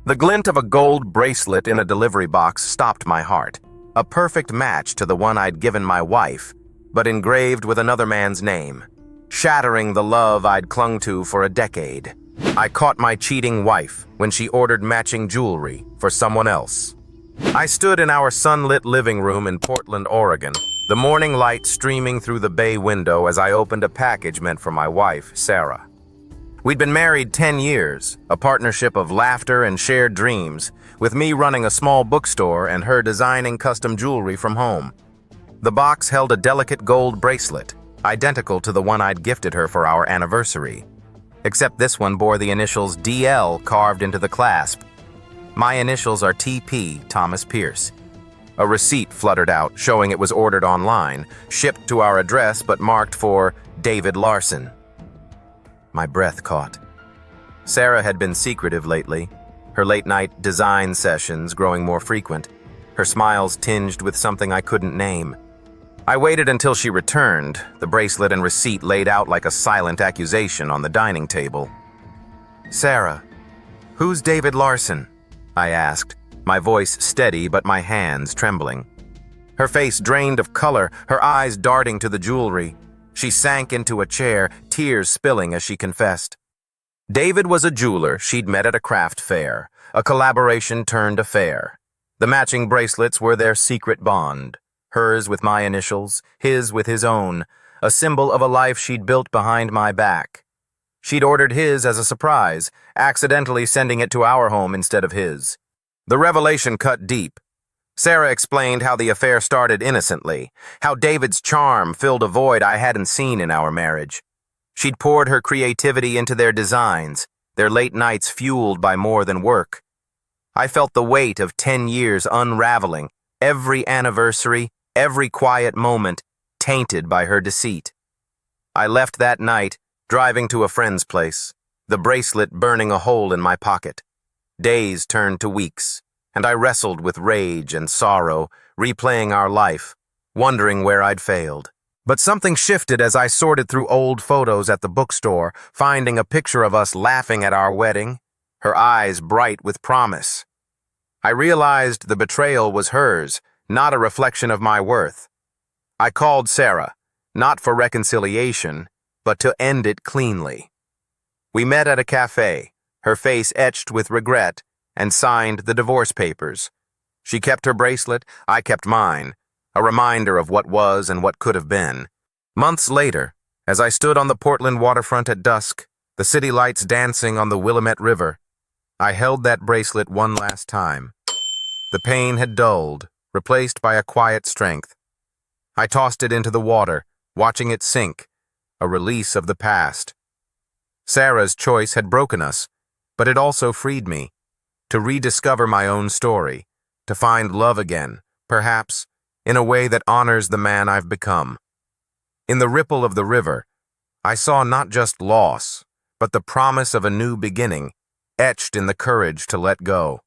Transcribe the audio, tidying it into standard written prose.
The glint of a gold bracelet in a delivery box stopped my heart. A perfect match to the one I'd given my wife, but engraved with another man's name, shattering the love I'd clung to for a decade. I caught my cheating wife when she ordered matching jewelry for someone else. I stood in our sunlit living room in Portland, Oregon, the morning light streaming through the bay window as I opened a package meant for my wife, Sarah. We'd been married 10 years, a partnership of laughter and shared dreams, with me running a small bookstore and her designing custom jewelry from home. The box held a delicate gold bracelet, identical to the one I'd gifted her for our anniversary. Except this one bore the initials DL carved into the clasp. My initials are TP, Thomas Pierce. A receipt fluttered out, showing it was ordered online, shipped to our address but marked for David Larson. My breath caught. Sarah had been secretive lately, her late-night design sessions growing more frequent, her smiles tinged with something I couldn't name. I waited until she returned, the bracelet and receipt laid out like a silent accusation on the dining table. "Sarah, who's David Larson?" I asked, my voice steady but my hands trembling. Her face drained of color, her eyes darting to the jewelry. She sank into a chair, tears spilling as she confessed. David was a jeweler she'd met at a craft fair, a collaboration turned affair. The matching bracelets were their secret bond, hers with my initials, his with his own, a symbol of a life she'd built behind my back. She'd ordered his as a surprise, accidentally sending it to our home instead of his. The revelation cut deep. Sarah explained how the affair started innocently, how David's charm filled a void I hadn't seen in our marriage. She'd poured her creativity into their designs, their late nights fueled by more than work. I felt the weight of 10 years unraveling, every anniversary, every quiet moment, tainted by her deceit. I left that night, driving to a friend's place, the bracelet burning a hole in my pocket. Days turned to weeks, and I wrestled with rage and sorrow, replaying our life, wondering where I'd failed. But something shifted as I sorted through old photos at the bookstore, finding a picture of us laughing at our wedding, her eyes bright with promise. I realized the betrayal was hers, not a reflection of my worth. I called Sarah, not for reconciliation, but to end it cleanly. We met at a cafe, her face etched with regret, and signed the divorce papers. She kept her bracelet, I kept mine, a reminder of what was and what could have been. Months later, as I stood on the Portland waterfront at dusk, the city lights dancing on the Willamette River, I held that bracelet one last time. The pain had dulled, replaced by a quiet strength. I tossed it into the water, watching it sink, a release of the past. Sarah's choice had broken us, but it also freed me, to rediscover my own story, to find love again, perhaps, in a way that honors the man I've become. In the ripple of the river, I saw not just loss, but the promise of a new beginning, etched in the courage to let go.